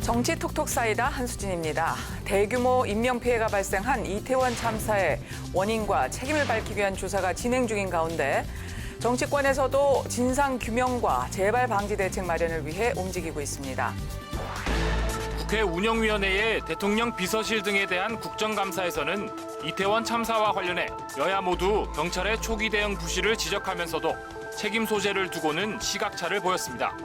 정치 톡톡 쌓이다 한수진입니다. 대규모 인명피해가 발생한 이태원 참사의 원인과 책임을 밝히기 위한 조사가 진행 중인 가운데 정치권에서도 진상규명과 재발 방지 대책 마련을 위해 움직이고 있습니다. 국회 운영위원회의 대통령 비서실 등에 대한 국정감사에서는 이태원 참사와 관련해 여야 모두 경찰의 초기 대응 부실을 지적하면서도 책임 소재를 두고는 시각차를 보였습니다.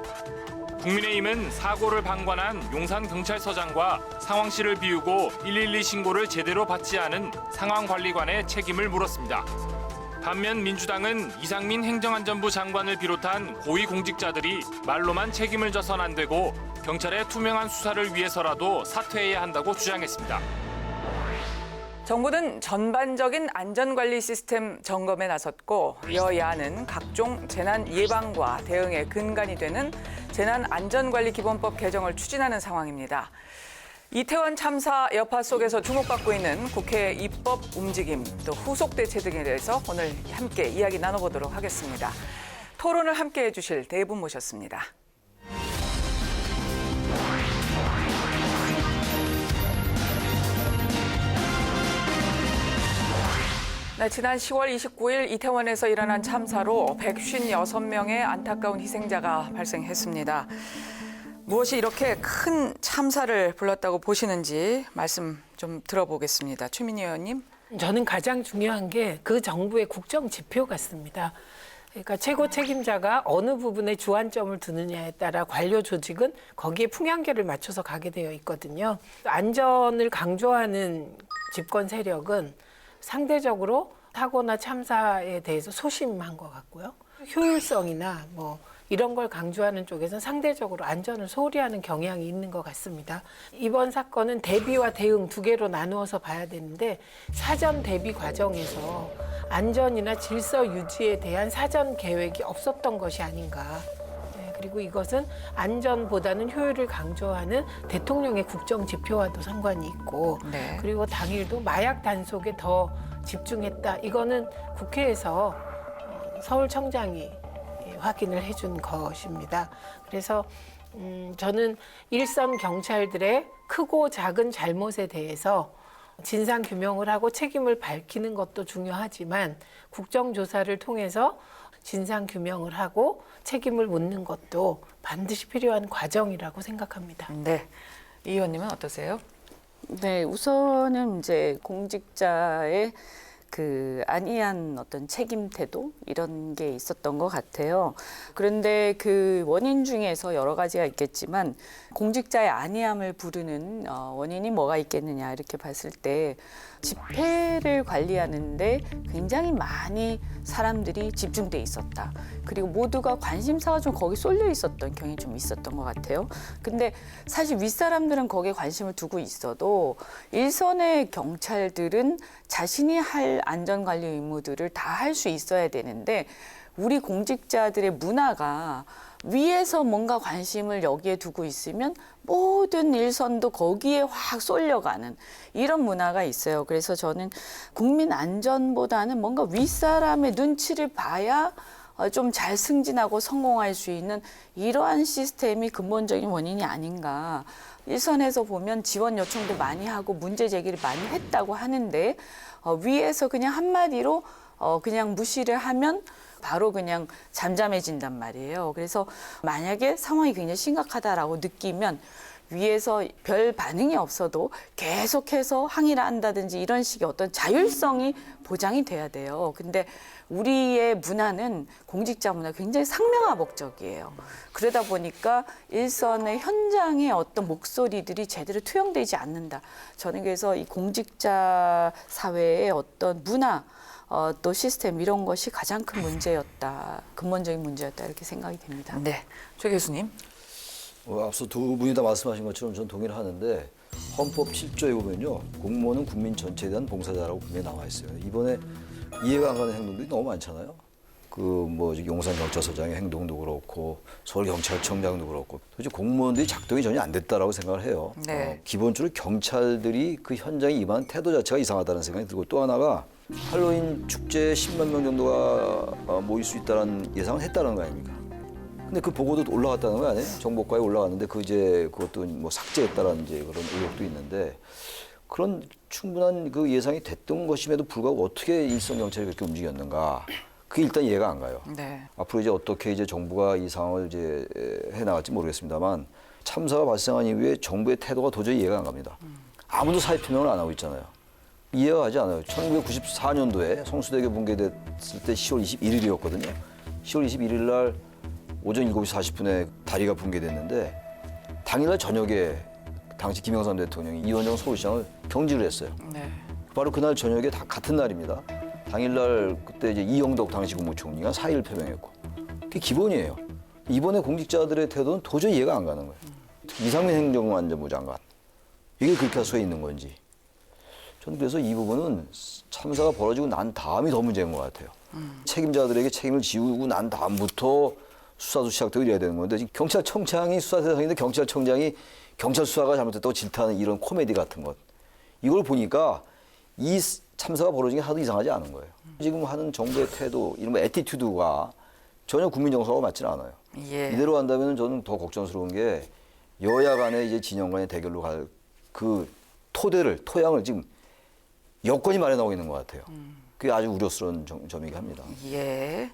국민의힘은 사고를 방관한 용산경찰서장과 상황실을 비우고 112 신고를 제대로 받지 않은 상황관리관의 책임을 물었습니다. 반면 민주당은 이상민 행정안전부 장관을 비롯한 고위공직자들이 말로만 책임을 져선 안 되고 경찰의 투명한 수사를 위해서라도 사퇴해야 한다고 주장했습니다. 정부는 전반적인 안전관리 시스템 점검에 나섰고 여야는 각종 재난 예방과 대응의 근간이 되는 재난안전관리기본법 개정을 추진하는 상황입니다. 이태원 참사 여파 속에서 주목받고 있는 국회 입법 움직임, 또 후속 대책 등에 대해서 오늘 함께 이야기 나눠보도록 하겠습니다. 토론을 함께 해주실 네 분 모셨습니다. 네, 지난 10월 29일 이태원에서 일어난 참사로 156명의 안타까운 희생자가 발생했습니다. 무엇이 이렇게 큰 참사를 불렀다고 보시는지 말씀 좀 들어보겠습니다. 최민희 의원님. 저는 가장 중요한 게 그 정부의 국정 지표 같습니다. 그러니까 최고 책임자가 어느 부분에 주안점을 두느냐에 따라 관료 조직은 거기에 풍향계를 맞춰서 가게 되어 있거든요. 안전을 강조하는 집권 세력은 상대적으로 사고나 참사에 대해서 소심한 것 같고요. 효율성이나 이런 걸 강조하는 쪽에서는 상대적으로 안전을 소홀히 하는 경향이 있는 것 같습니다. 이번 사건은 대비와 대응 두 개로 나누어서 봐야 되는데 사전 대비 과정에서 안전이나 질서 유지에 대한 사전 계획이 없었던 것이 아닌가. 그리고 이것은 안전보다는 효율을 강조하는 대통령의 국정 지표와도 상관이 있고 그리고 당일도 마약 단속에 더 집중했다. 이거는 국회에서 서울청장이 확인을 해준 것입니다. 그래서 저는 일선 경찰들의 크고 작은 잘못에 대해서 진상규명을 하고 책임을 밝히는 것도 중요하지만 국정조사를 통해서 진상규명을 하고 책임을 묻는 것도 반드시 필요한 과정이라고 생각합니다. 네, 이 의원님은 어떠세요? 네, 우선은 이제 공직자의 그 안이한 어떤 책임 태도 이런 게 있었던 것 같아요. 그런데 그 원인 중에서 여러 가지가 있겠지만 공직자의 안이함을 부르는 원인이 뭐가 있겠느냐 이렇게 봤을 때 집회를 관리하는데 굉장히 많이 사람들이 집중돼 있었다. 그리고 모두가 관심사가 좀 거기 쏠려 있었던 경향이 좀 있었던 것 같아요. 근데 사실 윗사람들은 거기에 관심을 두고 있어도 일선의 경찰들은 자신이 할 안전관리 의무들을 다 할 수 있어야 되는데 우리 공직자들의 문화가 위에서 뭔가 관심을 여기에 두고 있으면 모든 일선도 거기에 확 쏠려가는 이런 문화가 있어요. 그래서 저는 국민 안전보다는 뭔가 윗사람의 눈치를 봐야 좀 잘 승진하고 성공할 수 있는 이러한 시스템이 근본적인 원인이 아닌가. 일선에서 보면 지원 요청도 많이 하고 문제 제기를 많이 했다고 하는데 위에서 그냥 한마디로 그냥 무시를 하면 바로 그냥 잠잠해진단 말이에요. 그래서 만약에 상황이 굉장히 심각하다라고 느끼면 위에서 별 반응이 없어도 계속해서 항의를 한다든지 이런 식의 어떤 자율성이 보장이 돼야 돼요. 근데 우리의 문화는 공직자 문화 굉장히 상명하복적이에요. 그러다 보니까 일선의 현장의 어떤 목소리들이 제대로 투영되지 않는다. 저는 그래서 이 공직자 사회의 어떤 문화 또 시스템 이런 것이 가장 큰 문제였다. 근본적인 문제였다 이렇게 생각이 됩니다. 네, 최 교수님. 앞서 두 분이 다 말씀하신 것처럼 저는 동의를 하는데 헌법 7조에 보면요. 공무원은 국민 전체에 대한 봉사자라고 분명히 나와 있어요. 이번에 이해가 안 가는 행동들이 너무 많잖아요. 용산경찰서장의 행동도 그렇고 서울경찰청장도 그렇고 도대체 공무원들이 작동이 전혀 안 됐다라고 생각을 해요. 네. 기본적으로 경찰들이 그 현장에 임하는 태도 자체가 이상하다는 생각이 들고 또 하나가 할로윈 축제에 10만 명 정도가 모일 수 있다는 예상을 했다는 거 아닙니까? 근데 그 보고도 올라갔다는 거 아니에요? 정보과에 올라갔는데 그것도 뭐 삭제했다라는 이제 그런 의혹도 있는데 그런 충분한 그 예상이 됐던 것임에도 불구하고 어떻게 일선 경찰이 그렇게 움직였는가? 그게 일단 이해가 안 가요. 네. 앞으로 이제 어떻게 이제 정부가 이 상황을 이제 해 나갈지 모르겠습니다만 참사가 발생한 이후에 정부의 태도가 도저히 이해가 안 갑니다. 아무도 사의 표명을 안 하고 있잖아요. 이해가 가지 않아요. 1994년도에 성수대교 붕괴됐을 때 10월 21일이었거든요. 10월 21일 날 오전 7시 40분에 다리가 붕괴됐는데 당일날 저녁에 당시 김영삼 대통령이 이원정 서울시장을 경질을 했어요. 네. 바로 그날 저녁에 다 같은 날입니다. 당일날 그때 이제 이영덕 당시 국무총리가 사의를 표명했고 그게 기본이에요. 이번에 공직자들의 태도는 도저히 이해가 안 가는 거예요. 특히 이상민 행정안전부 장관 이게 그렇게 할 수가 있는 건지 저는 그래서 이 부분은 참사가 벌어지고 난 다음이 더 문제인 것 같아요. 책임자들에게 책임을 지우고 난 다음부터 수사도 시작되고 이래야 되는 건데 지금 경찰청장이 수사 대상인데 경찰청장이 경찰 수사가 잘못됐다고 질타하는 이런 코미디 같은 것 이걸 보니까 이 참사가 벌어진 게 하나도 이상하지 않은 거예요. 지금 하는 정부의 태도 이런 애티튜드가 전혀 국민 정서와 맞지는 않아요. 예. 이대로 한다면 저는 더 걱정스러운 게 여야 간의 이제 진영 간의 대결로 갈 그 토양을 지금 여건이 마련하고 있는 것 같아요. 그게 아주 우려스러운 점이긴 합니다. 예.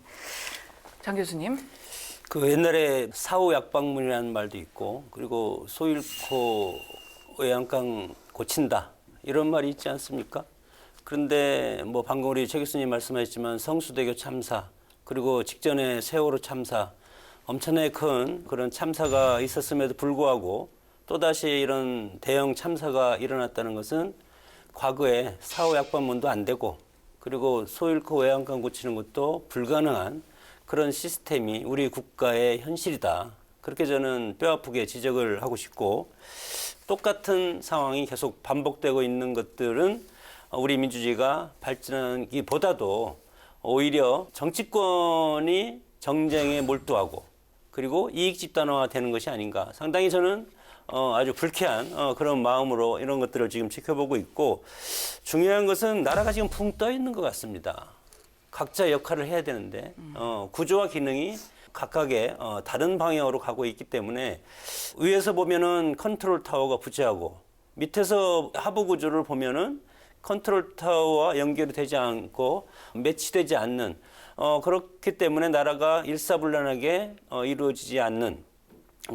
장 교수님. 그 옛날에 사후 약방문이라는 말도 있고 그리고 소 잃고 외양간 고친다 이런 말이 있지 않습니까? 그런데 뭐 방금 우리 최 교수님 말씀하셨지만 성수대교 참사 그리고 직전에 세월호 참사 엄청나게 큰 그런 참사가 있었음에도 불구하고 또다시 이런 대형 참사가 일어났다는 것은 과거에 사후 약방문도 안 되고 그리고 소 잃고 외양간 고치는 것도 불가능한 그런 시스템이 우리 국가의 현실이다. 그렇게 저는 뼈아프게 지적을 하고 싶고 똑같은 상황이 계속 반복되고 있는 것들은 우리 민주주의가 발전하기보다도 오히려 정치권이 정쟁에 몰두하고 그리고 이익 집단화가 되는 것이 아닌가. 상당히 저는 아주 불쾌한 그런 마음으로 이런 것들을 지금 지켜보고 있고 중요한 것은 나라가 지금 붕 떠 있는 것 같습니다. 각자 역할을 해야 되는데 구조와 기능이 각각의 다른 방향으로 가고 있기 때문에 위에서 보면은 컨트롤 타워가 부재하고 밑에서 하부 구조를 보면은 컨트롤 타워와 연결이 되지 않고 매치되지 않는 그렇기 때문에 나라가 일사불란하게 이루어지지 않는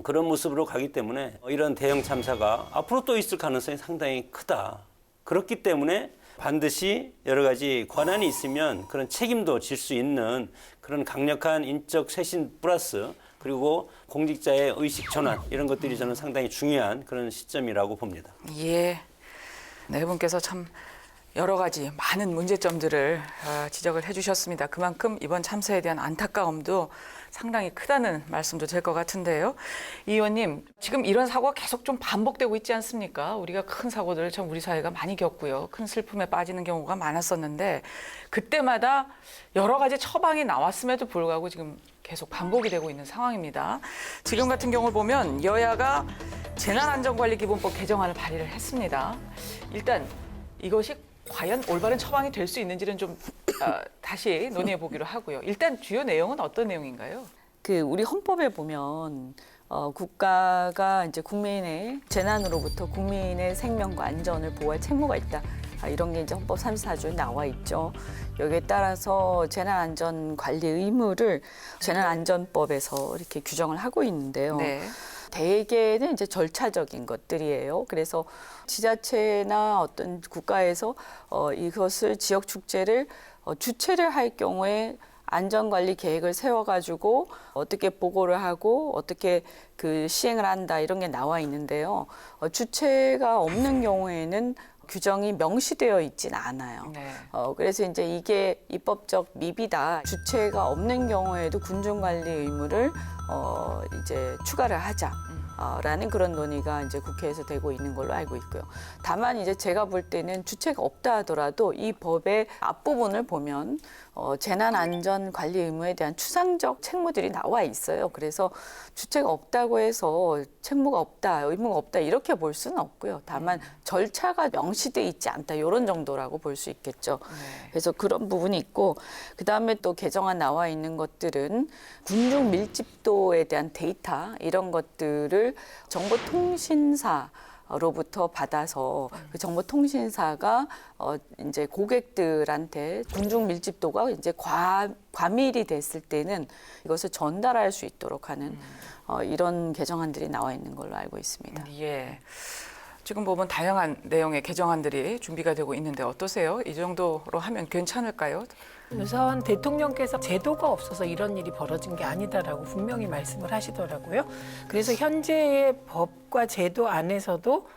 그런 모습으로 가기 때문에 이런 대형 참사가 앞으로 또 있을 가능성이 상당히 크다. 그렇기 때문에 반드시 여러 가지 권한이 있으면 그런 책임도 질 수 있는 그런 강력한 인적 쇄신 플러스 그리고 공직자의 의식 전환 이런 것들이 저는 상당히 중요한 그런 시점이라고 봅니다. 예. 네 분께서 참 여러 가지 많은 문제점들을 지적을 해주셨습니다. 그만큼 이번 참사에 대한 안타까움도 상당히 크다는 말씀도 될 것 같은데요. 이 의원님, 지금 이런 사고가 계속 좀 반복되고 있지 않습니까? 우리가 큰 사고들을 참 우리 사회가 많이 겪고요. 큰 슬픔에 빠지는 경우가 많았었는데 그때마다 여러 가지 처방이 나왔음에도 불구하고 지금 계속 반복이 되고 있는 상황입니다. 지금 같은 경우를 보면 여야가 재난안전관리기본법 개정안을 발의를 했습니다. 일단 이것이 과연 올바른 처방이 될 수 있는지는 좀 다시 논의해 보기로 하고요. 일단 주요 내용은 어떤 내용인가요? 그 우리 헌법에 보면 국가가 이제 국민의 재난으로부터 국민의 생명과 안전을 보호할 책무가 있다. 이런 게 이제 헌법 34조에 나와 있죠. 여기에 따라서 재난안전관리 의무를 재난안전법에서 이렇게 규정을 하고 있는데요. 네. 대개는 이제 절차적인 것들이에요. 그래서 지자체나 어떤 국가에서 이것을 지역 축제를 주최를 할 경우에 안전관리 계획을 세워가지고 어떻게 보고를 하고 어떻게 그 시행을 한다 이런 게 나와 있는데요. 주체가 없는 경우에는 규정이 명시되어 있진 않아요. 네. 그래서 이제 이게 입법적 미비다. 주체가 없는 경우에도 군중관리 의무를 이제 추가를 하자. 라는 그런 논의가 이제 국회에서 되고 있는 걸로 알고 있고요. 다만 이제 제가 볼 때는 주체가 없다 하더라도 이 법의 앞부분을 보면 재난안전관리 의무에 대한 추상적 책무들이 나와 있어요. 그래서 주체가 없다고 해서 책무가 없다, 의무가 없다 이렇게 볼 수는 없고요. 다만 절차가 명시돼 있지 않다 이런 정도라고 볼 수 있겠죠. 그래서 그런 부분이 있고 그다음에 또 개정안 나와 있는 것들은 군중 밀집도에 대한 데이터 이런 것들을 정보통신사로부터 받아서 그 정보통신사가 이제 고객들한테 군중 밀집도가 이제 과밀이 됐을 때는 이것을 전달할 수 있도록 하는 이런 개정안들이 나와 있는 걸로 알고 있습니다. 예. 지금 보면 다양한 내용의 개정안들이 준비가 되고 있는데 어떠세요? 이 정도로 하면 괜찮을까요? 우선 대통령께서 제도가 없어서 이런 일이 벌어진 게 아니다라고 분명히 말씀을 하시더라고요. 그래서 현재의 법과 제도 안에서도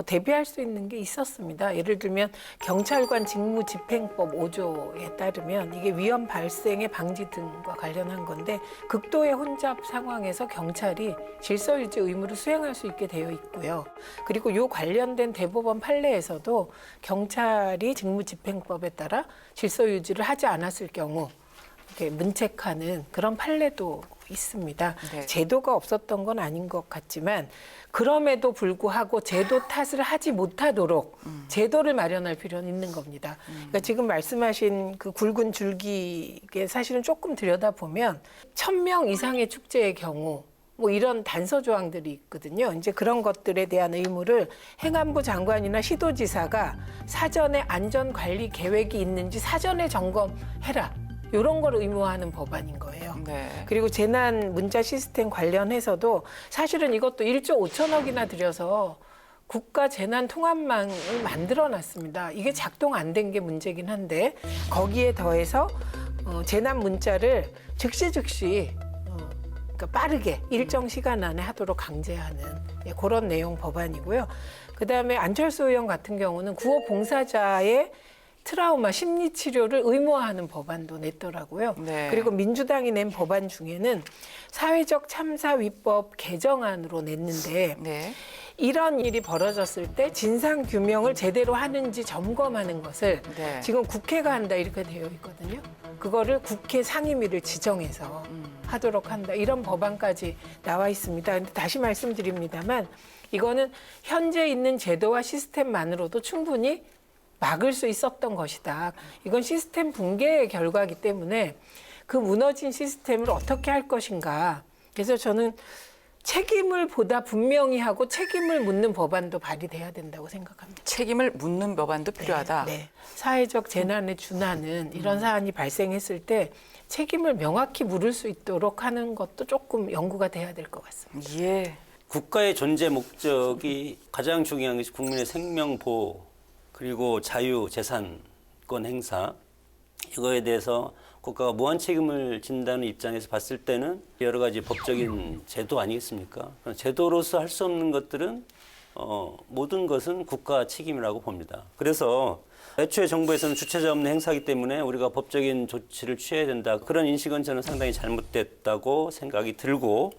대비할 수 있는 게 있었습니다. 예를 들면 경찰관 직무집행법 5조에 따르면 이게 위험 발생의 방지 등과 관련한 건데 극도의 혼잡 상황에서 경찰이 질서유지 의무를 수행할 수 있게 되어 있고요. 그리고 이 관련된 대법원 판례에서도 경찰이 직무집행법에 따라 질서유지를 하지 않았을 경우 이렇게 문책하는 그런 판례도 있습니다. 네. 제도가 없었던 건 아닌 것 같지만 그럼에도 불구하고 제도 탓을 하지 못하도록 제도를 마련할 필요는 있는 겁니다. 그러니까 지금 말씀하신 그 굵은 줄기에 사실은 조금 들여다보면 1,000명 이상의 축제의 경우 뭐 이런 단서 조항들이 있거든요. 이제 그런 것들에 대한 의무를 행안부 장관이나 시도지사가 사전에 안전관리 계획이 있는지 사전에 점검해라. 이런 걸 의무화하는 법안인 거예요. 네. 그리고 재난 문자 시스템 관련해서도 사실은 이것도 1조 5천억이나 들여서 국가 재난 통합망을 만들어 놨습니다. 이게 작동 안 된 게 문제긴 한데 거기에 더해서 재난 문자를 즉시 그러니까 빠르게 일정 시간 안에 하도록 강제하는 그런 내용 법안이고요. 그다음에 안철수 의원 같은 경우는 구호 봉사자의 트라우마 심리 치료를 의무화하는 법안도 냈더라고요. 네. 그리고 민주당이 낸 법안 중에는 사회적 참사 위법 개정안으로 냈는데 네. 이런 일이 벌어졌을 때 진상 규명을 제대로 하는지 점검하는 것을 네. 지금 국회가 한다 이렇게 되어 있거든요. 그거를 국회 상임위를 지정해서 하도록 한다. 이런 법안까지 나와 있습니다. 근데 다시 말씀드립니다만 이거는 현재 있는 제도와 시스템만으로도 충분히 막을 수 있었던 것이다. 이건 시스템 붕괴의 결과이기 때문에 그 무너진 시스템을 어떻게 할 것인가. 그래서 저는 책임을 보다 분명히 하고 책임을 묻는 법안도 발의돼야 된다고 생각합니다. 책임을 묻는 법안도 필요하다. 네. 사회적 재난에 준하는 이런 사안이 발생했을 때 책임을 명확히 물을 수 있도록 하는 것도 조금 연구가 돼야 될 것 같습니다. 예. 국가의 존재 목적이 가장 중요한 것이 국민의 생명 보호 그리고 자유 재산권 행사 이거에 대해서 국가가 무한 책임을 진다는 입장에서 봤을 때는 여러 가지 법적인 제도 아니겠습니까? 제도로서 할 수 없는 것들은 모든 것은 국가 책임이라고 봅니다. 그래서 애초에 정부에서는 주체자 없는 행사이기 때문에 우리가 법적인 조치를 취해야 된다. 그런 인식은 저는 상당히 잘못됐다고 생각이 들고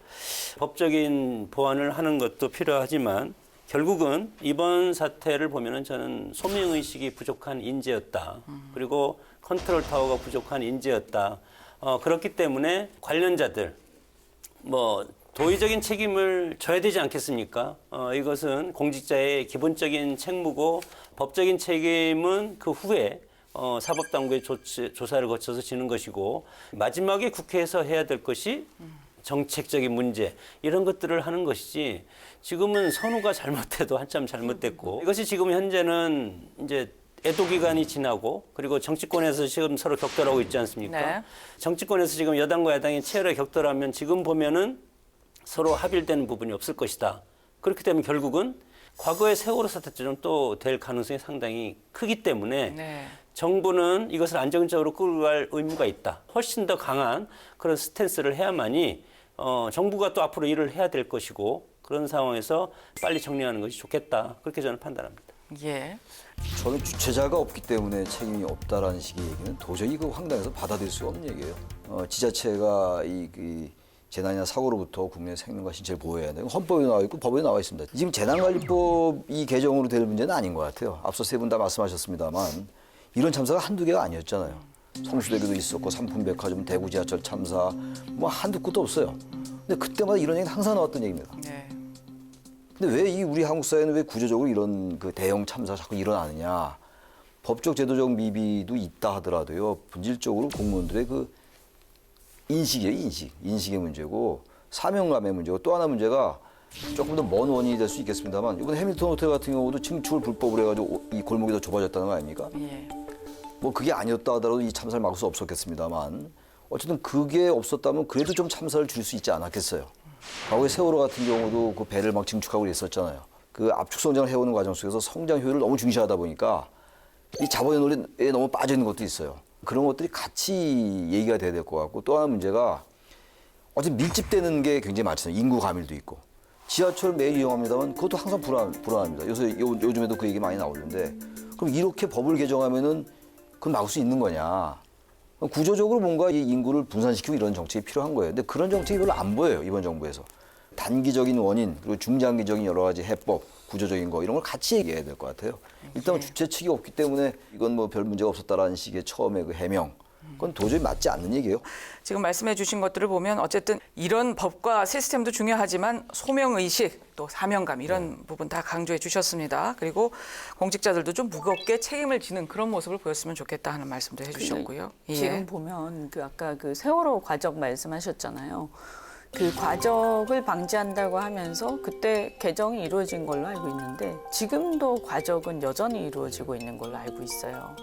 법적인 보완을 하는 것도 필요하지만 결국은 이번 사태를 보면은 저는 소명의식이 부족한 인재였다. 그리고 컨트롤 타워가 부족한 인재였다. 그렇기 때문에 관련자들, 도의적인 책임을 져야 되지 않겠습니까? 이것은 공직자의 기본적인 책무고 법적인 책임은 그 후에 사법당국의 조사를 거쳐서 지는 것이고 마지막에 국회에서 해야 될 것이 정책적인 문제 이런 것들을 하는 것이지 지금은 선우가 잘못돼도 한참 잘못됐고 이것이 지금 현재는 이제 애도 기간이 지나고 그리고 정치권에서 지금 서로 격돌하고 있지 않습니까? 네. 정치권에서 지금 여당과 야당이 치열하게 격돌하면 지금 보면은 서로 합일되는 부분이 없을 것이다. 그렇게 되면 결국은 과거의 세월호 사태처럼 또 될 가능성이 상당히 크기 때문에 네. 정부는 이것을 안정적으로 끌고 갈 의무가 있다. 훨씬 더 강한 그런 스탠스를 해야만이 정부가 또 앞으로 일을 해야 될 것이고 그런 상황에서 빨리 정리하는 것이 좋겠다. 그렇게 저는 판단합니다. 예. 저는 주체자가 없기 때문에 책임이 없다라는 식의 얘기는 도저히 그 황당해서 받아들일 수가 없는 얘기예요. 지자체가 이 재난이나 사고로부터 국민의 생명과 신체를 보호해야 되고 헌법에 나와 있고 법에 나와 있습니다. 지금 재난관리법이 개정으로 될 문제는 아닌 것 같아요. 앞서 세 분 다 말씀하셨습니다만 이런 참사가 한두 개가 아니었잖아요. 성수대교도 있었고 삼풍백화점, 대구 지하철 참사 뭐 한두 끝도 없어요. 근데 그때마다 이런 얘기는 항상 나왔던 얘기입니다. 네. 근데 왜 이 우리 한국 사회는 왜 구조적으로 이런 그 대형 참사 자꾸 일어나느냐? 법적 제도적 미비도 있다 하더라도요. 본질적으로 공무원들의 그 인식의 문제고 사명감의 문제고 또 하나 문제가 조금 더 먼 원인이 될 수 있겠습니다만 이번 해밀턴 호텔 같은 경우도 증축을 불법으로 해가지고 이 골목이 더 좁아졌다는 거 아닙니까? 예. 뭐 그게 아니었다 하더라도 이 참사를 막을 수 없었겠습니다만 어쨌든 그게 없었다면 그래도 좀 참사를 줄일 수 있지 않았겠어요. 과거에 세월호 같은 경우도 그 배를 막 증축하고 그랬었잖아요. 그 압축 성장을 해오는 과정 속에서 성장 효율을 너무 중시하다 보니까 이 자본의 논리에 너무 빠져 있는 것도 있어요. 그런 것들이 같이 얘기가 돼야 될 것 같고 또 하나 문제가 어쨌든 밀집되는 게 굉장히 많잖아요. 인구 가밀도 있고. 지하철 매일 이용합니다만 그것도 항상 불안합니다. 요즘에도 그 얘기 많이 나오는데 그럼 이렇게 법을 개정하면은 그건 막을 수 있는 거냐. 구조적으로 뭔가 이 인구를 분산시키고 이런 정책이 필요한 거예요. 근데 그런 정책이 별로 안 보여요. 이번 정부에서. 단기적인 원인 그리고 중장기적인 여러 가지 해법, 구조적인 거 이런 걸 같이 얘기해야 될 것 같아요. 일단 주체 측이 없기 때문에 이건 뭐 별 문제가 없었다라는 식의 처음에 그 해명. 그건 도저히 맞지 않는 얘기예요. 지금 말씀해 주신 것들을 보면 어쨌든 이런 법과 시스템도 중요하지만 소명의식 또 사명감 이런 부분 다 강조해 주셨습니다. 그리고 공직자들도 좀 무겁게 책임을 지는 그런 모습을 보였으면 좋겠다 하는 말씀도 해 주셨고요. 지금 보면 그 아까 그 세월호 과적 말씀하셨잖아요. 그 과적을 방지한다고 하면서 그때 개정이 이루어진 걸로 알고 있는데 지금도 과적은 여전히 이루어지고 있는 걸로 알고 있어요.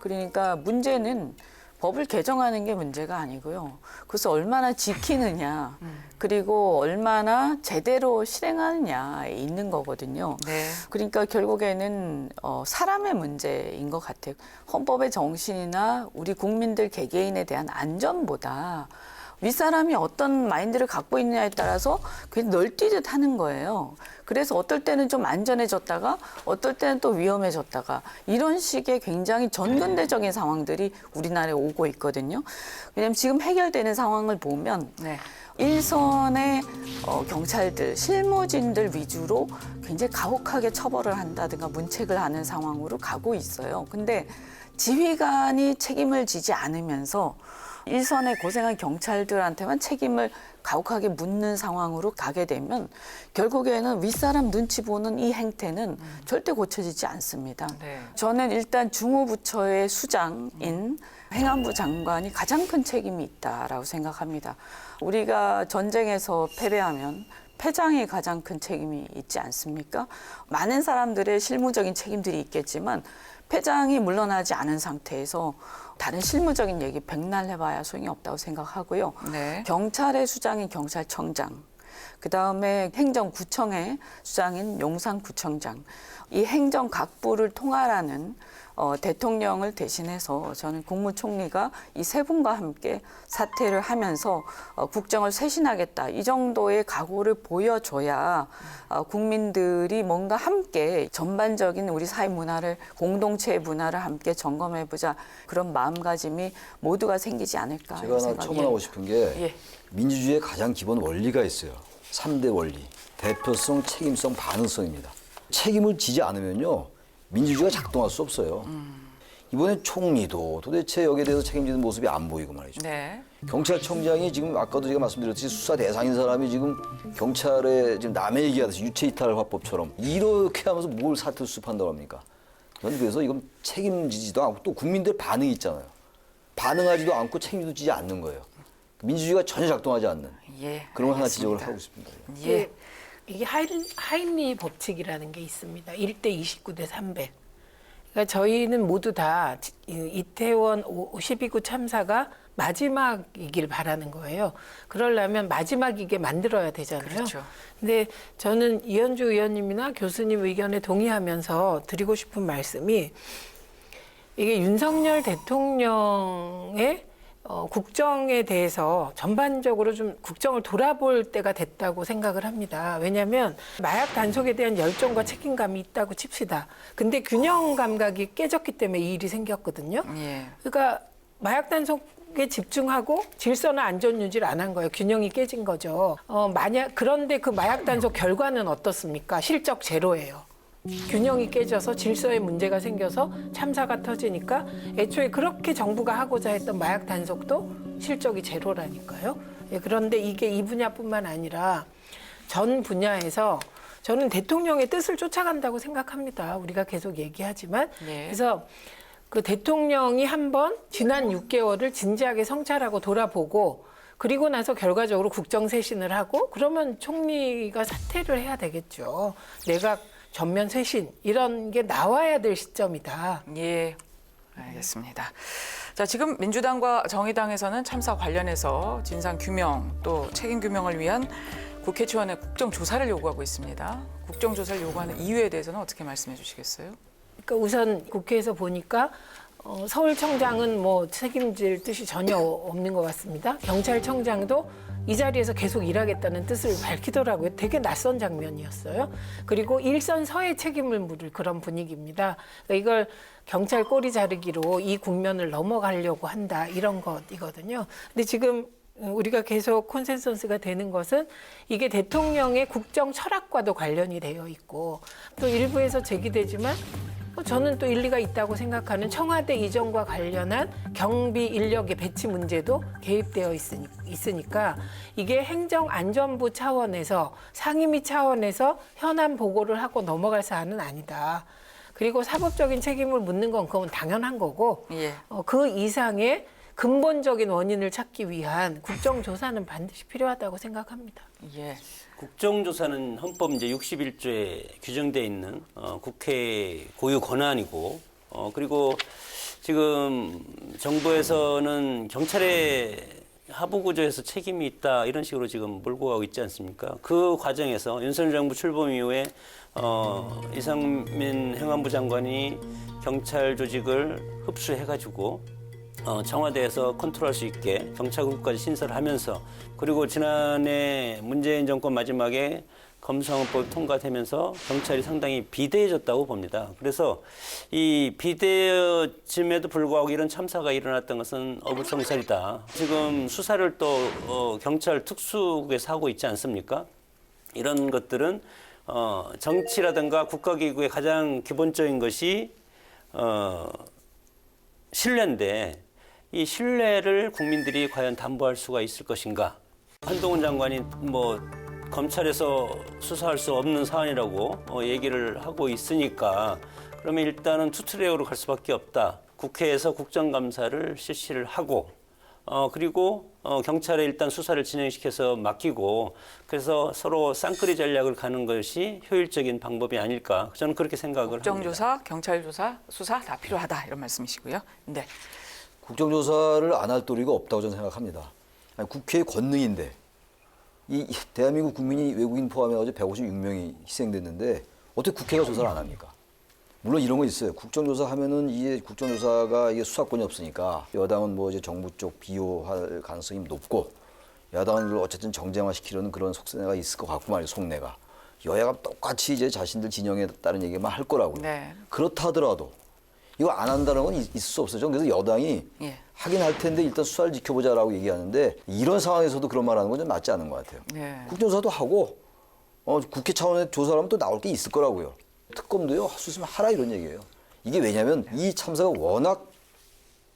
그러니까 문제는 법을 개정하는 게 문제가 아니고요. 그래서 얼마나 지키느냐 그리고 얼마나 제대로 실행하느냐에 있는 거거든요. 네. 그러니까 결국에는 사람의 문제인 것 같아요. 헌법의 정신이나 우리 국민들 개개인에 대한 안전보다 윗사람이 어떤 마인드를 갖고 있느냐에 따라서 그게 널뛰듯 하는 거예요. 그래서 어떨 때는 좀 안전해졌다가 어떨 때는 또 위험해졌다가 이런 식의 굉장히 전근대적인 상황들이 우리나라에 오고 있거든요. 왜냐하면 지금 해결되는 상황을 보면 네. 일선의 경찰들, 실무진들 위주로 굉장히 가혹하게 처벌을 한다든가 문책을 하는 상황으로 가고 있어요. 근데 지휘관이 책임을 지지 않으면서 일선에 고생한 경찰들한테만 책임을 가혹하게 묻는 상황으로 가게 되면 결국에는 윗사람 눈치 보는 이 행태는 절대 고쳐지지 않습니다. 네. 저는 일단 중후부처의 수장인 행안부 장관이 가장 큰 책임이 있다라고 생각합니다. 우리가 전쟁에서 패배하면 패장이 가장 큰 책임이 있지 않습니까? 많은 사람들의 실무적인 책임들이 있겠지만 패장이 물러나지 않은 상태에서 다른 실무적인 얘기 백날 해봐야 소용이 없다고 생각하고요. 네. 경찰의 수장인 경찰청장, 그다음에 행정구청의 수장인 용산구청장, 이 행정각부를 통할하는 대통령을 대신해서 저는 국무총리가 이 세 분과 함께 사퇴를 하면서 국정을 쇄신하겠다. 이 정도의 각오를 보여줘야 국민들이 뭔가 함께 전반적인 우리 사회 문화를 공동체의 문화를 함께 점검해보자. 그런 마음가짐이 모두가 생기지 않을까 제가 하나 생각해요. 첨언하고 싶은 게 예. 민주주의의 가장 기본 원리가 있어요. 3대 원리. 대표성, 책임성, 반응성입니다. 책임을 지지 않으면요. 민주주의가 작동할 수 없어요. 이번에 총리도 도대체 여기에 대해서 책임지는 모습이 안 보이고 말이죠. 네. 경찰청장이 지금 아까도 제가 말씀드렸듯이 수사 대상인 사람이 지금 경찰에 지금 남의 얘기하듯이 유체이탈 화법처럼 이렇게 하면서 뭘 사퇴 수습한다고 합니까? 저는 그래서 이건 책임지지도 않고 또 국민들 반응이 있잖아요. 반응하지도 않고 책임도 지지 않는 거예요. 민주주의가 전혀 작동하지 않는 예. 그런 걸 하나 알겠습니다. 지적을 하고 싶습니다. 예. 이게 하인리 법칙이라는 게 있습니다. 1대 29대 300. 그러니까 저희는 모두 다 이태원 12구 참사가 마지막이길 바라는 거예요. 그러려면 마지막이게 만들어야 되잖아요. 그렇죠. 근데 저는 이현주 의원님이나 교수님 의견에 동의하면서 드리고 싶은 말씀이 이게 윤석열 대통령의 국정에 대해서 전반적으로 좀 국정을 돌아볼 때가 됐다고 생각을 합니다. 왜냐하면 마약 단속에 대한 열정과 책임감이 있다고 칩시다. 근데 균형 감각이 깨졌기 때문에 이 일이 생겼거든요. 예. 그러니까 마약 단속 에 집중하고 질서나 안전 유지를 안 한 거예요. 균형이 깨진 거죠. 그런데 그 마약 단속 결과는 어떻습니까? 실적 제로예요. 균형이 깨져서 질서에 문제가 생겨서 참사가 터지니까 애초에 그렇게 정부가 하고자 했던 마약 단속도 실적이 제로라니까요. 예, 그런데 이게 이 분야뿐만 아니라 전 분야에서 저는 대통령의 뜻을 쫓아간다고 생각합니다. 우리가 계속 얘기하지만. 네. 그래서 그 대통령이 한번 지난 6개월을 진지하게 성찰하고 돌아보고 그리고 나서 결과적으로 국정쇄신을 하고 그러면 총리가 사퇴를 해야 되겠죠. 내각 전면 쇄신 이런 게 나와야 될 시점이다. 예, 알겠습니다. 자, 지금 민주당과 정의당에서는 참사 관련해서 진상 규명 또 책임 규명을 위한 국회 차원의 국정조사를 요구하고 있습니다. 국정조사를 요구하는 이유에 대해서는 어떻게 말씀해 주시겠어요? 그러니까 우선 국회에서 보니까 서울청장은 뭐 책임질 뜻이 전혀 없는 것 같습니다. 경찰청장도 이 자리에서 계속 일하겠다는 뜻을 밝히더라고요. 되게 낯선 장면이었어요. 그리고 일선 서해 책임을 물을 그런 분위기입니다. 그러니까 이걸 경찰 꼬리 자르기로 이 국면을 넘어가려고 한다 이런 것이거든요. 근데 지금 우리가 계속 콘센서스가 되는 것은 이게 대통령의 국정 철학과도 관련이 되어 있고 또 일부에서 제기되지만 저는 또 일리가 있다고 생각하는 청와대 이전과 관련한 경비 인력의 배치 문제도 개입되어 있으니까 이게 행정안전부 차원에서 상임위 차원에서 현안 보고를 하고 넘어갈 사안은 아니다. 그리고 사법적인 책임을 묻는 건 그건 당연한 거고 예. 그 이상의 근본적인 원인을 찾기 위한 국정조사는 반드시 필요하다고 생각합니다. 예. 국정조사는 헌법 이제 61조에 규정되어 있는 국회 고유 권한이고 그리고 지금 정부에서는 경찰의 하부 구조에서 책임이 있다 이런 식으로 지금 몰고 가고 있지 않습니까? 그 과정에서 윤석열 정부 출범 이후에 이상민 행안부 장관이 경찰 조직을 흡수해가지고 청와대에서 컨트롤할 수 있게 경찰국까지 신설을 하면서 그리고 지난해 문재인 정권 마지막에 검사헌법이 통과되면서 경찰이 상당히 비대해졌다고 봅니다. 그래서 이 비대해짐에도 불구하고 이런 참사가 일어났던 것은 어불성설이다. 지금 수사를 또 경찰 특수국에서 하고 있지 않습니까? 이런 것들은 정치라든가 국가기구의 가장 기본적인 것이 신뢰인데 이 신뢰를 국민들이 과연 담보할 수가 있을 것인가? 한동훈 장관이 뭐 검찰에서 수사할 수 없는 사안이라고 얘기를 하고 있으니까 그러면 일단은 투트랙으로 갈 수밖에 없다. 국회에서 국정감사를 실시를 하고 그리고 경찰에 일단 수사를 진행시켜서 맡기고 그래서 서로 쌍끌이 전략을 가는 것이 효율적인 방법이 아닐까. 저는 그렇게 생각을 합니다. 국정조사, 경찰조사, 수사 다 필요하다 이런 말씀이시고요. 네. 국정조사를 안 할 도리가 없다고 저는 생각합니다. 아니, 국회의 권능인데 이 대한민국 국민이 외국인 포함해서 156명이 희생됐는데 어떻게 국회가 조사를 안 합니까? 물론 이런 거 있어요. 국정조사 하면은 이게 국정조사가 이게 수사권이 없으니까 여당은 뭐 이제 정부 쪽 비호할 가능성이 높고 야당은 이걸 어쨌든 정쟁화시키려는 그런 속내가 있을 것 같고 말이에요. 속내가. 여야가 똑같이 이제 자신들 진영에 따른 얘기만 할 거라고요. 네. 그렇다 하더라도 이거 안 한다는 건 있을 수 없어요. 그래서 여당이 예. 하긴 할 텐데 일단 수사를 지켜보자라고 얘기하는데 이런 상황에서도 그런 말하는 건 좀 맞지 않은 것 같아요. 네. 국정조사도 하고 국회 차원의 조사하면 또 나올 게 있을 거라고요. 특검도요 할 수 있으면 하라 이런 얘기예요. 이게 왜냐하면 이 참사가 워낙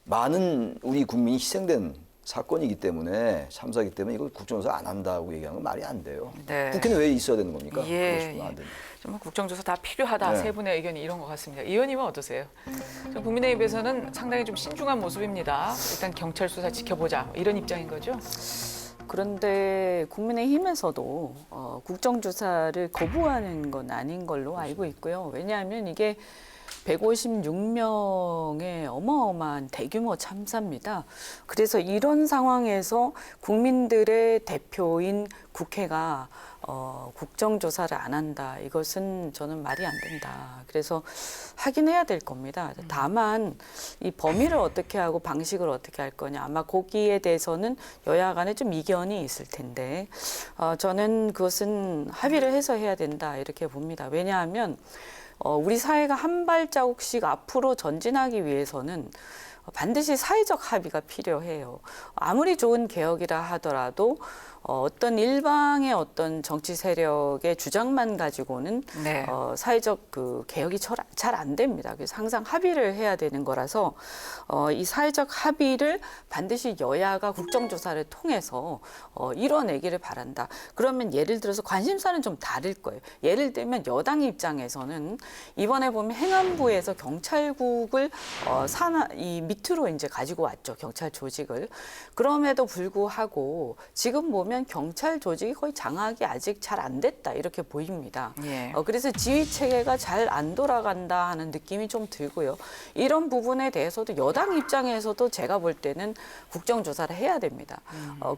많은 우리 국민이 희생된 사건이기 때문에 참사이기 때문에 이걸 국정조사 안 한다고 얘기하는 건 말이 안 돼요. 네. 국회는 왜 있어야 되는 겁니까? 예, 그러고 싶으면 안 됩니다. 정말 국정조사 다 필요하다. 네. 세 분의 의견이 이런 것 같습니다. 이 의원님은 어떠세요? 국민의힘에서는 상당히 좀 신중한 모습입니다. 일단 경찰 수사 지켜보자 이런 입장인 거죠? 그런데 국민의힘에서도 국정조사를 거부하는 건 아닌 걸로 알고 있고요. 왜냐하면 이게 156명의 어마어마한 대규모 참사입니다. 그래서 이런 상황에서 국민들의 대표인 국회가 국정조사를 안 한다. 이것은 저는 말이 안 된다. 그래서 하긴 해야 될 겁니다. 다만 이 범위를 어떻게 하고 방식을 어떻게 할 거냐. 아마 거기에 대해서는 여야 간에 좀 이견이 있을 텐데 저는 그것은 합의를 해서 해야 된다. 이렇게 봅니다. 왜냐하면 우리 사회가 한 발자국씩 앞으로 전진하기 위해서는 반드시 사회적 합의가 필요해요. 아무리 좋은 개혁이라 하더라도 어떤 일방의 어떤 정치 세력의 주장만 가지고는 네. 사회적 그 개혁이 잘 안 됩니다. 그래서 항상 합의를 해야 되는 거라서 이 사회적 합의를 반드시 여야가 국정조사를 통해서 이뤄내기를 바란다. 그러면 예를 들어서 관심사는 좀 다를 거예요. 예를 들면 여당 입장에서는 이번에 보면 행안부에서 경찰국을 이 밑으로 이제 가지고 왔죠. 경찰 조직을. 그럼에도 불구하고 지금 보면 경찰 조직이 거의 장악이 아직 잘 안 됐다 이렇게 보입니다. 예. 그래서 지휘 체계가 잘 안 돌아간다 하는 느낌이 좀 들고요. 이런 부분에 대해서도 여당 입장에서도 제가 볼 때는 국정조사를 해야 됩니다.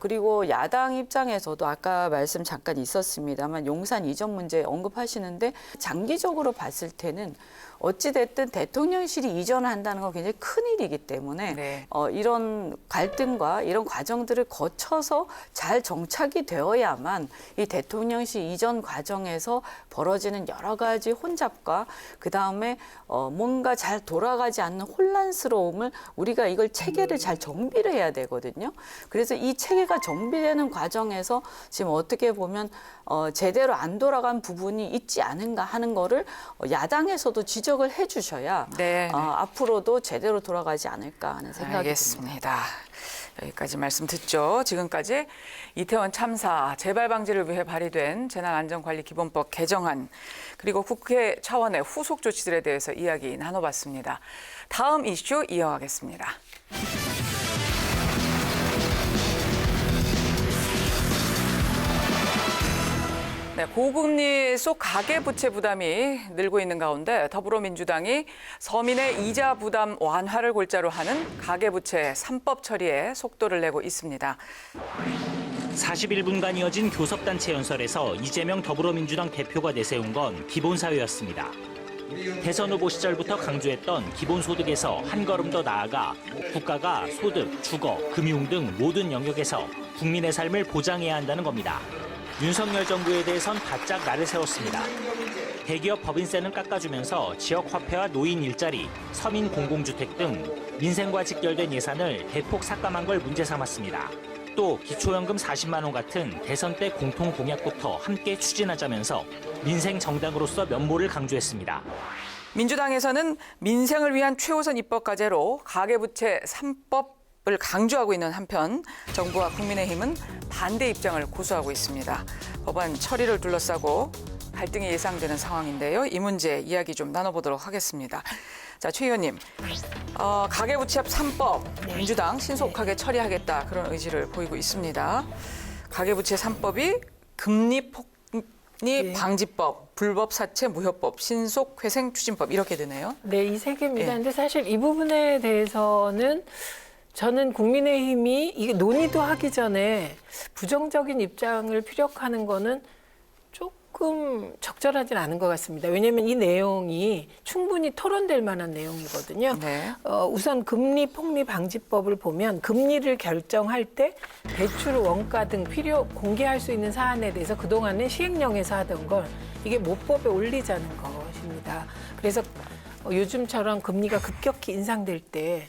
그리고 야당 입장에서도 아까 말씀 잠깐 있었습니다만 용산 이전 문제 언급하시는데 장기적으로 봤을 때는 어찌됐든 대통령실이 이전한다는 건 굉장히 큰일이기 때문에 네. 이런 갈등과 이런 과정들을 거쳐서 잘 정착이 되어야만 이 대통령실 이전 과정에서 벌어지는 여러 가지 혼잡과 그다음에 뭔가 잘 돌아가지 않는 혼란스러움을 우리가 이걸 체계를 잘 정비를 해야 되거든요. 그래서 이 체계가 정비되는 과정에서 지금 어떻게 보면 제대로 안 돌아간 부분이 있지 않은가 하는 거를 야당에서도 지적을 해 주셔야 네. 앞으로도 제대로 돌아가지 않을까 하는 생각이 듭니다. 알겠습니다. 여기까지 말씀 듣죠. 지금까지 이태원 참사 재발 방지를 위해 발의된 재난안전관리기본법 개정안 그리고 국회 차원의 후속 조치들에 대해서 이야기 나눠봤습니다. 다음 이슈 이어가겠습니다. 네, 고금리 속 가계부채 부담이 늘고 있는 가운데 더불어민주당이 서민의 이자 부담 완화를 골자로 하는 가계부채 3법 처리에 속도를 내고 있습니다. 41분간 이어진 교섭단체 연설에서 이재명 더불어민주당 대표가 내세운 건 기본사회였습니다. 대선 후보 시절부터 강조했던 기본소득에서 한 걸음 더 나아가 국가가 소득, 주거, 금융 등 모든 영역에서 국민의 삶을 보장해야 한다는 겁니다. 윤석열 정부에 대해선 바짝 날을 세웠습니다. 대기업 법인세는 깎아주면서 지역화폐와 노인 일자리, 서민 공공주택 등 민생과 직결된 예산을 대폭 삭감한 걸 문제 삼았습니다. 또 기초연금 40만 원 같은 대선 때 공통 공약부터 함께 추진하자면서 민생 정당으로서 면모를 강조했습니다. 민주당에서는 민생을 위한 최우선 입법 과제로 가계부채 3법을 강조하고 있는 한편 정부와 국민의힘은 반대 입장을 고수하고 있습니다. 법안 처리를 둘러싸고 갈등이 예상되는 상황인데요. 이 문제 이야기 좀 나눠보도록 하겠습니다. 자, 최 의원님, 가계부채 3법 민주당 신속하게 처리하겠다 그런 의지를 보이고 있습니다. 가계부채 3법이 금리 폭리 방지법, 불법 사채 무효법, 신속 회생 추진법 이렇게 되네요. 네, 이 세 개입니다. 예. 근데 사실 이 부분에 대해서는 저는 국민의힘이 이게 논의도 하기 전에 부정적인 입장을 피력하는 거는 조금 적절하진 않은 것 같습니다. 왜냐하면 이 내용이 충분히 토론될 만한 내용이거든요. 네. 우선 금리 폭리 방지법을 보면 금리를 결정할 때 대출 원가 등 필요 공개할 수 있는 사안에 대해서 그동안은 시행령에서 하던 걸 이게 모법에 올리자는 것입니다. 그래서 요즘처럼 금리가 급격히 인상될 때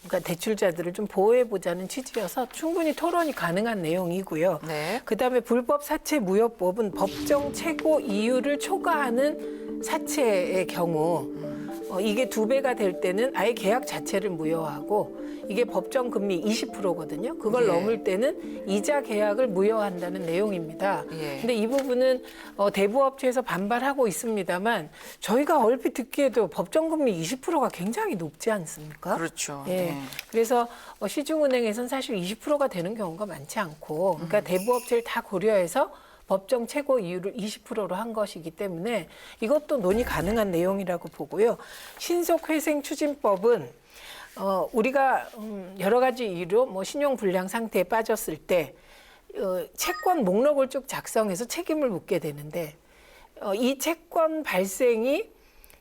그러니까 대출자들을 좀 보호해보자는 취지여서 충분히 토론이 가능한 내용이고요. 네. 그다음에 불법 사채 무효법은 법정 최고 이율을 초과하는 사채의 경우 이게 2배가 될 때는 아예 계약 자체를 무효하고 이게 법정 금리 20%거든요. 그걸 예. 넘을 때는 이자 계약을 무효한다는 내용입니다. 예. 근데 이 부분은 대부업체에서 반발하고 있습니다만 저희가 얼핏 듣기에도 법정 금리 20%가 굉장히 높지 않습니까? 그렇죠. 예. 네. 그래서 시중은행에서는 사실 20%가 되는 경우가 많지 않고, 그러니까 대부업체를 다 고려해서 법정 최고 이율을 20%로 한 것이기 때문에 이것도 논의 가능한 내용이라고 보고요. 신속회생추진법은 우리가 여러 가지 이유로 뭐 신용 불량 상태에 빠졌을 때 채권 목록을 쭉 작성해서 책임을 묻게 되는데 이 채권 발생이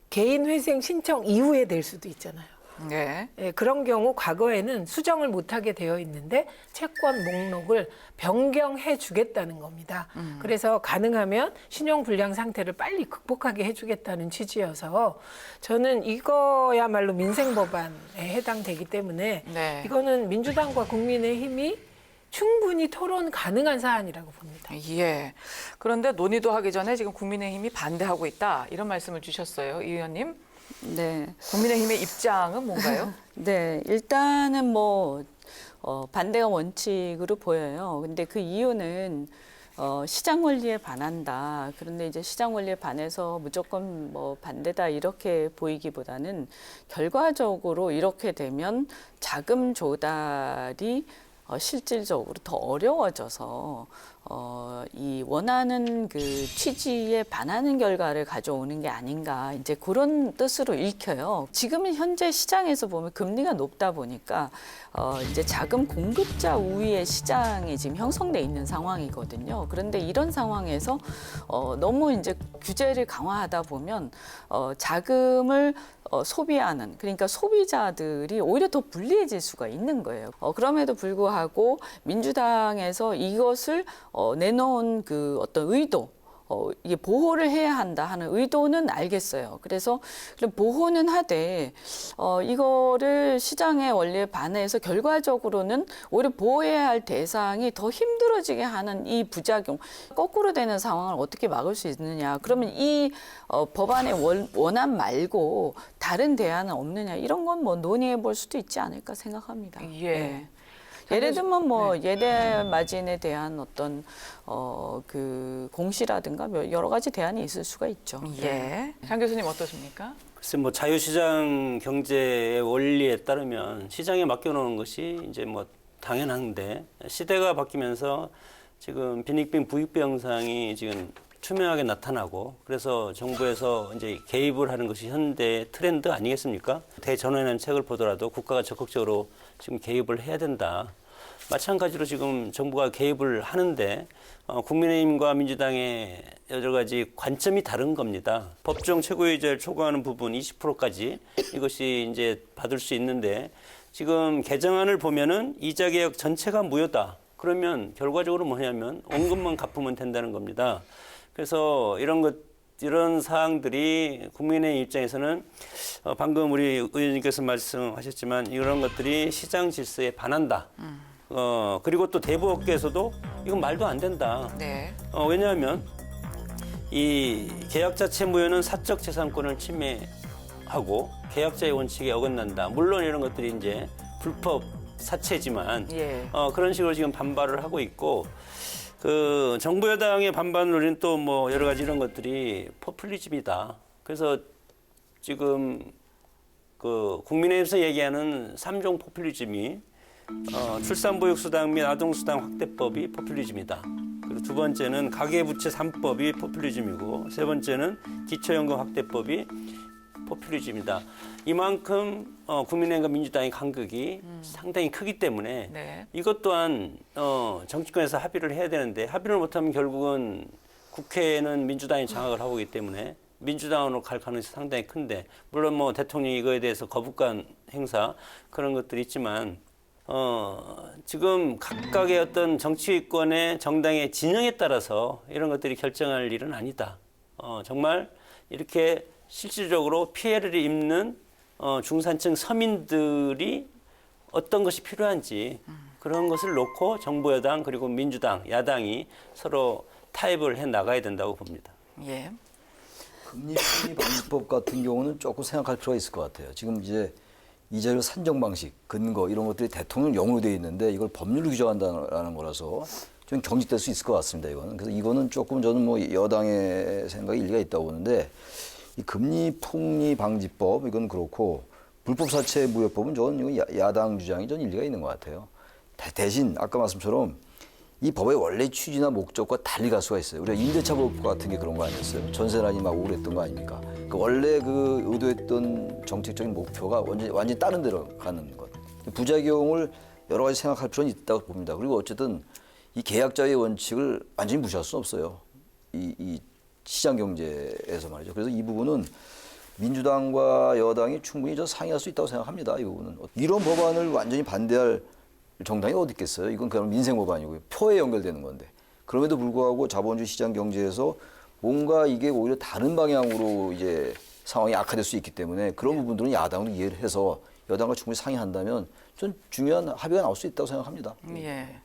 개인 회생 신청 이후에 될 수도 있잖아요. 네. 예, 그런 경우 과거에는 수정을 못하게 되어 있는데 채권 목록을 변경해 주겠다는 겁니다. 그래서 가능하면 신용불량 상태를 빨리 극복하게 해주겠다는 취지여서 저는 이거야말로 민생법안에 해당되기 때문에 네. 이거는 민주당과 국민의힘이 충분히 토론 가능한 사안이라고 봅니다. 예. 그런데 논의도 하기 전에 지금 국민의힘이 반대하고 있다 이런 말씀을 주셨어요, 이 의원님. 네. 국민의힘의 입장은 뭔가요? 네, 일단은 뭐 반대가 원칙으로 보여요. 근데 그 이유는 시장 원리에 반한다. 그런데 이제 시장 원리에 반해서 무조건 뭐 반대다 이렇게 보이기보다는 결과적으로 이렇게 되면 자금 조달이 실질적으로 더 어려워져서 이 원하는 그 취지에 반하는 결과를 가져오는 게 아닌가 이제 그런 뜻으로 읽혀요. 지금은 현재 시장에서 보면 금리가 높다 보니까 이제 자금 공급자 우위의 시장이 지금 형성돼 있는 상황이거든요. 그런데 이런 상황에서 너무 이제 규제를 강화하다 보면 자금을 소비하는 그러니까 소비자들이 오히려 더 불리해질 수가 있는 거예요. 그럼에도 불구하고 민주당에서 이것을 내놓은 그 어떤 의도 이게 보호를 해야 한다 하는 의도는 알겠어요. 그래서 보호는 하되 이거를 시장의 원리에 반해서 결과적으로는 오히려 보호해야 할 대상이 더 힘들어지게 하는 이 부작용, 거꾸로 되는 상황을 어떻게 막을 수 있느냐. 그러면 이 법안의 원안 말고 다른 대안은 없느냐. 이런 건 뭐 논의해 볼 수도 있지 않을까 생각합니다. 예. 네. 예를 들면 뭐 예대 마진에 대한 어떤 그 공시라든가 여러 가지 대안이 있을 수가 있죠. 예. 장 교수님 어떠십니까? 글쎄 뭐 자유시장 경제의 원리에 따르면 시장에 맡겨놓는 것이 이제 뭐 당연한데 시대가 바뀌면서 지금 빈익빈 부익부 현상이 지금 투명하게 나타나고 그래서 정부에서 이제 개입을 하는 것이 현대의 트렌드 아니겠습니까? 대전환이라는 책을 보더라도 국가가 적극적으로 지금 개입을 해야 된다. 마찬가지로 지금 정부가 개입을 하는데 국민의힘과 민주당의 여러 가지 관점이 다른 겁니다. 법정 최고의자를 초과하는 부분 20%까지 이것이 이제 받을 수 있는데 지금 개정안을 보면은 이자 개혁 전체가 무효다. 그러면 결과적으로 뭐냐면 원금만 갚으면 된다는 겁니다. 그래서 이런 사항들이 국민의 입장에서는 방금 우리 의원님께서 말씀하셨지만 이런 것들이 시장 질서에 반한다. 그리고 또 대부업계에서도 이건 말도 안 된다. 네. 왜냐하면 이 계약자 채무여는 사적 재산권을 침해하고 계약자의 원칙에 어긋난다. 물론 이런 것들이 이제 불법 사채지만 예. 그런 식으로 지금 반발을 하고 있고 그 정부 여당의 반발을 노리는 또 뭐 여러 가지 이런 것들이 포퓰리즘이다. 그래서 지금 그 국민의힘에서 얘기하는 3종 포퓰리즘이 출산보육수당 및 아동수당 확대법이 포퓰리즘이다. 그리고 두 번째는 가계부채 3법이 포퓰리즘이고 세 번째는 기초연금 확대법이 포퓰리즘이다. 이만큼 국민의힘과 민주당의 간극이 상당히 크기 때문에 네. 이것 또한 정치권에서 합의를 해야 되는데 합의를 못하면 결국은 국회는 민주당이 장악을 하고 있기 때문에 민주당으로 갈 가능성이 상당히 큰데 물론 뭐 대통령이 이거에 대해서 거부감 행사 그런 것들이 있지만 지금 각각의 어떤 정치권의 정당의 진영에 따라서 이런 것들이 결정할 일은 아니다. 정말 이렇게 실질적으로 피해를 입는 중산층 서민들이 어떤 것이 필요한지 그런 것을 놓고 정부 여당 그리고 민주당 야당이 서로 타협을 해 나가야 된다고 봅니다. 예. 금리 심리 방지법 같은 경우는 조금 생각할 필요가 있을 것 같아요. 지금 이제 이자율 산정 방식, 근거 이런 것들이 대통령령으로 되어 있는데 이걸 법률로 규정한다는 거라서 좀 경직될 수 있을 것 같습니다. 이거는 그래서 이거는 조금 저는 뭐 여당의 생각이 일리가 있다고 보는데 이 금리 폭리 방지법 이건 그렇고 불법 사채 무효법은 저는 이거 야당 주장이 전 일리가 있는 것 같아요. 대신 아까 말씀처럼 이 법의 원래 취지나 목적과 달리 갈 수가 있어요. 우리가 임대차법 같은 게 그런 거 아니었어요? 전세난이 막 오고 그랬던 거 아닙니까? 그 원래 그 의도했던 정책적인 목표가 완전히 다른 데로 가는 것. 부작용을 여러 가지 생각할 필요는 있다고 봅니다. 그리고 어쨌든 이 계약자의 원칙을 완전히 무시할 수는 없어요. 이 시장 경제에서 말이죠. 그래서 이 부분은 민주당과 여당이 충분히 저 상의할 수 있다고 생각합니다. 이 부분은. 이런 법안을 완전히 반대할 정당이 어디 있겠어요? 이건 그냥 민생 법안이고요. 표에 연결되는 건데. 그럼에도 불구하고 자본주의 시장 경제에서 뭔가 이게 오히려 다른 방향으로 이제 상황이 악화될 수 있기 때문에 그런 부분들은 야당으로 이해를 해서 여당과 충분히 상의한다면 좀 중요한 합의가 나올 수 있다고 생각합니다. 예.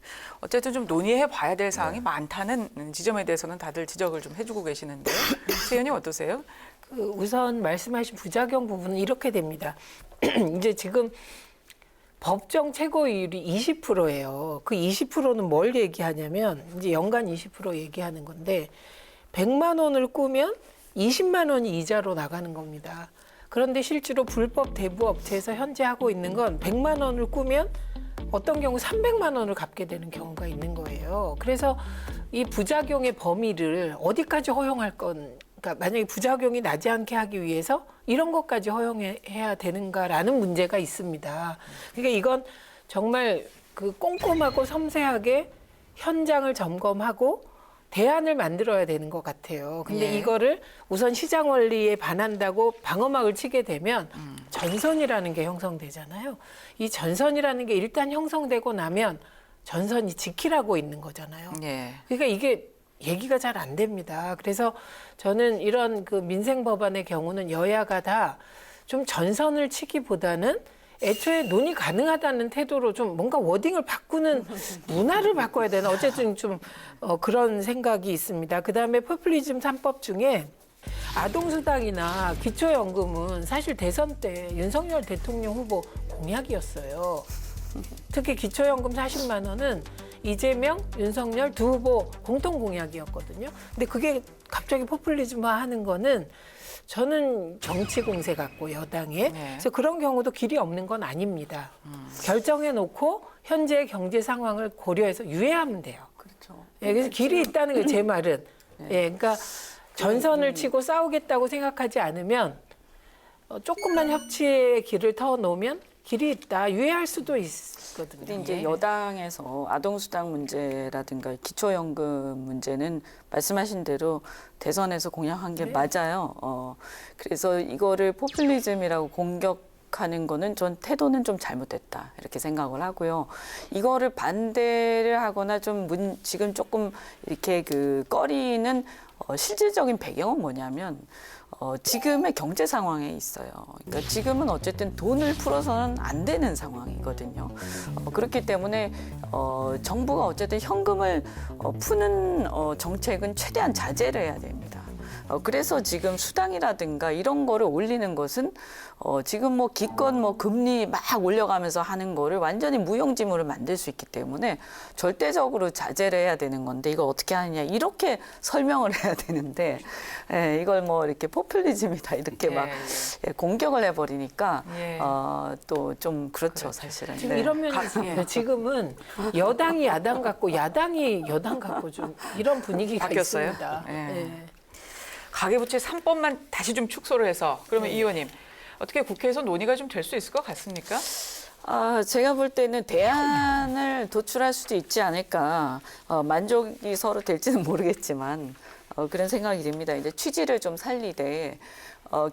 어쨌든 좀 논의해 봐야 될 사항이 많다는 지점에 대해서는 다들 지적을 좀 해주고 계시는데요. 최 의원님 어떠세요? 우선 말씀하신 부작용 부분은 이렇게 됩니다. 이제 지금 법정 최고이율이 20%예요. 그 20%는 뭘 얘기하냐면 이제 연간 20% 얘기하는 건데 100만 원을 꾸면 20만 원이 이자로 나가는 겁니다. 그런데 실제로 불법 대부업체에서 현재 하고 있는 건 100만 원을 꾸면 어떤 경우 300만 원을 갚게 되는 경우가 있는 거예요. 그래서 이 부작용의 범위를 어디까지 허용할 건, 그러니까 만약에 부작용이 나지 않게 하기 위해서 이런 것까지 허용해야 되는가라는 문제가 있습니다. 그러니까 이건 정말 그 꼼꼼하고 섬세하게 현장을 점검하고 대안을 만들어야 되는 것 같아요. 근데 예. 이거를 우선 시장 원리에 반한다고 방어막을 치게 되면 전선이라는 게 형성되잖아요. 이 전선이라는 게 일단 형성되고 나면 전선이 지키라고 있는 거잖아요. 예. 그러니까 이게 얘기가 잘 안 됩니다. 그래서 저는 이런 그 민생 법안의 경우는 여야가 다 좀 전선을 치기보다는 애초에 논의 가능하다는 태도로 좀 뭔가 워딩을 바꾸는 문화를 바꿔야 되나 어쨌든 좀 그런 생각이 있습니다. 그다음에 포퓰리즘 3법 중에 아동수당이나 기초연금은 사실 대선 때 윤석열 대통령 후보 공약이었어요. 특히 기초연금 40만 원은 이재명, 윤석열 두 후보 공통 공약이었거든요. 근데 그게 갑자기 포퓰리즘화하는 거는 저는 정치 공세 같고 여당에 그래서 그런 경우도 길이 없는 건 아닙니다. 결정해 놓고 현재 경제 상황을 고려해서 유예하면 돼요. 그렇죠. 예, 그래서 길이 있다는 거예요. 제 말은. 예, 그러니까 전선을 치고 싸우겠다고 생각하지 않으면 조금만 협치의 길을 터 놓으면 길이 있다. 유예할 수도 있거든요. 근데 이제 여당에서 아동수당 문제라든가 기초연금 문제는 말씀하신 대로 대선에서 공약한 게 맞아요. 그래서 이거를 포퓰리즘이라고 공격하는 거는 전 태도는 좀 잘못됐다 이렇게 생각을 하고요. 이거를 반대를 하거나 좀 지금 조금 이렇게 그 꺼리는 실질적인 배경은 뭐냐면 지금의 경제 상황에 있어요. 그러니까 지금은 어쨌든 돈을 풀어서는 안 되는 상황이거든요. 그렇기 때문에 정부가 어쨌든 현금을 푸는 정책은 최대한 자제를 해야 됩니다. 그래서 지금 수당이라든가 이런 거를 올리는 것은 지금 뭐 기껏 뭐 금리 막 올려가면서 하는 거를 완전히 무용지물을 만들 수 있기 때문에 절대적으로 자제를 해야 되는 건데 이걸 어떻게 하느냐 이렇게 설명을 해야 되는데 이걸 뭐 이렇게 포퓰리즘이다 이렇게 막 공격을 해버리니까 또 좀 그렇죠 사실은. 지금 이런 면이 있습니다. 지금은 여당이 야당 같고 야당이 여당 같고 좀 이런 분위기가 바뀌었어요? 있습니다. 예. 가계부채 3법만 다시 좀 축소를 해서 그러면 이 의원님 어떻게 국회에서 논의가 좀 될 수 있을 것 같습니까? 제가 볼 때는 대안을 도출할 수도 있지 않을까. 만족이 서로 될지는 모르겠지만 그런 생각이 듭니다. 이제 취지를 좀 살리되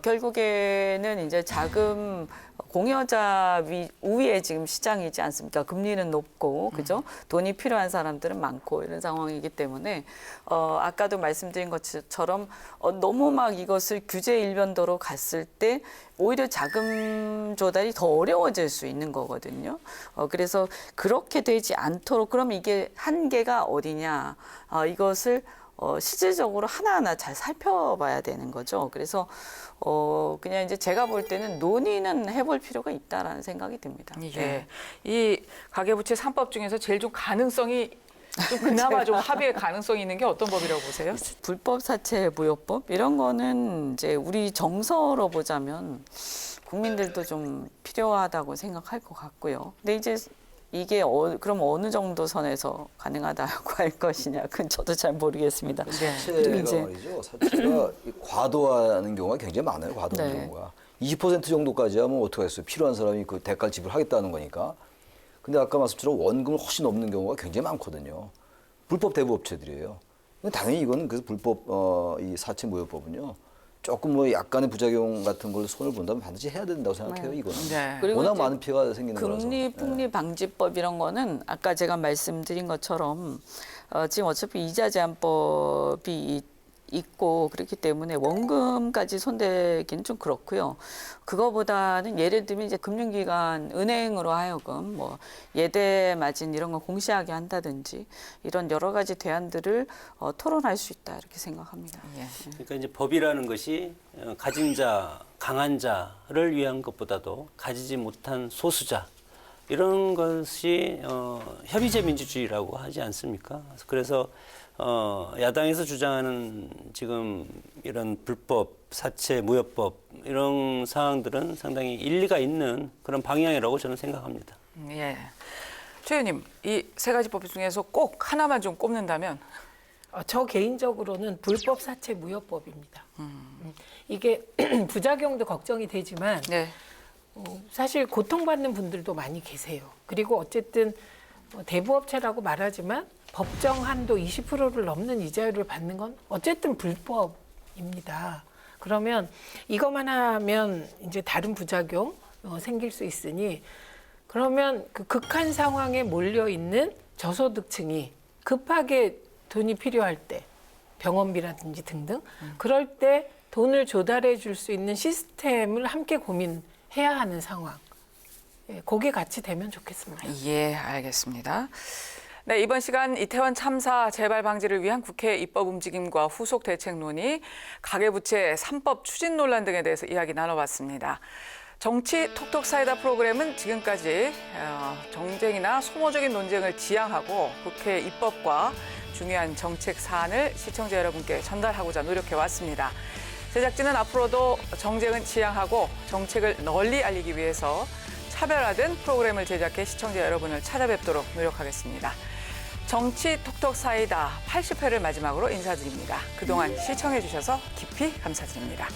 결국에는 이제 자금 공여자 우위에 지금 시장이지 않습니까? 금리는 높고 그죠? 돈이 필요한 사람들은 많고 이런 상황이기 때문에 아까도 말씀드린 것처럼 너무 막 이것을 규제 일변도로 갔을 때 오히려 자금 조달이 더 어려워질 수 있는 거거든요. 그래서 그렇게 되지 않도록 그럼 이게 한계가 어디냐? 이것을 실질적으로 하나하나 잘 살펴봐야 되는 거죠. 그래서 그냥 이제 제가 볼 때는 논의는 해볼 필요가 있다라는 생각이 듭니다. 예. 이 가계부채 3법 중에서 제일 좀 가능성이 좀 그나마 좀 합의의 가능성이 있는 게 어떤 법이라고 보세요? 불법 사채 무효법 이런 거는 이제 우리 정서로 보자면 국민들도 좀 필요하다고 생각할 것 같고요. 근데 이제 이게 그럼 어느 정도 선에서 가능하다고 할 것이냐, 그건 저도 잘 모르겠습니다. 사채가 말이죠. 사채가 과도하는 경우가 굉장히 많아요. 과도하는 경우가 20% 정도까지 하면 어떻게 했어요? 필요한 사람이 그 대가를 지불하겠다는 거니까. 근데 아까 말씀처럼 원금을 훨씬 넘는 경우가 굉장히 많거든요. 불법 대부업체들이에요. 당연히 이거는 그래서 불법 이 사채 무효법은요. 조금 뭐 약간의 부작용 같은 걸 손을 본다면 반드시 해야 된다고 생각해요. 이거는. 네. 그리고 워낙 이제 많은 피해가 생기는 거라서. 금리 방지법 이런 거는 아까 제가 말씀드린 것처럼 지금 어차피 이자 제한법이 있고 그렇기 때문에 원금까지 손대기는 좀 그렇고요. 그거보다는 예를 들면 이제 금융기관 은행으로 하여금 뭐 예대 마진 이런 거 공시하게 한다든지 이런 여러 가지 대안들을 토론할 수 있다 이렇게 생각합니다. 예. 그러니까 이제 법이라는 것이 가진 자, 강한 자를 위한 것보다도 가지지 못한 소수자 이런 것이 협의제 민주주의라고 하지 않습니까? 그래서 야당에서 주장하는 지금 이런 불법, 사채, 무효법 이런 사항들은 상당히 일리가 있는 그런 방향이라고 저는 생각합니다. 예. 최 의원님, 이 세 가지 법 중에서 꼭 하나만 좀 꼽는다면 저 개인적으로는 불법 사채 무효법입니다. 이게 부작용도 걱정이 되지만 네. 사실 고통받는 분들도 많이 계세요. 그리고 어쨌든 대부업체라고 말하지만 법정 한도 20%를 넘는 이자율을 받는 건 어쨌든 불법입니다. 그러면 이것만 하면 이제 다른 부작용 생길 수 있으니 그러면 그 극한 상황에 몰려 있는 저소득층이 급하게 돈이 필요할 때 병원비라든지 등등 그럴 때 돈을 조달해 줄 수 있는 시스템을 함께 고민해야 하는 상황. 그게 같이 되면 좋겠습니다. 예, 알겠습니다. 네, 이번 시간 이태원 참사 재발 방지를 위한 국회 입법 움직임과 후속 대책 논의, 가계부채 3법 추진 논란 등에 대해서 이야기 나눠봤습니다. 정치 톡톡 사이다 프로그램은 지금까지 정쟁이나 소모적인 논쟁을 지향하고 국회 입법과 중요한 정책 사안을 시청자 여러분께 전달하고자 노력해왔습니다. 제작진은 앞으로도 정쟁은 지향하고 정책을 널리 알리기 위해서 차별화된 프로그램을 제작해 시청자 여러분을 찾아뵙도록 노력하겠습니다. 정치 톡톡 사이다 80회를 마지막으로 인사드립니다. 그동안 시청해 주셔서 깊이 감사드립니다.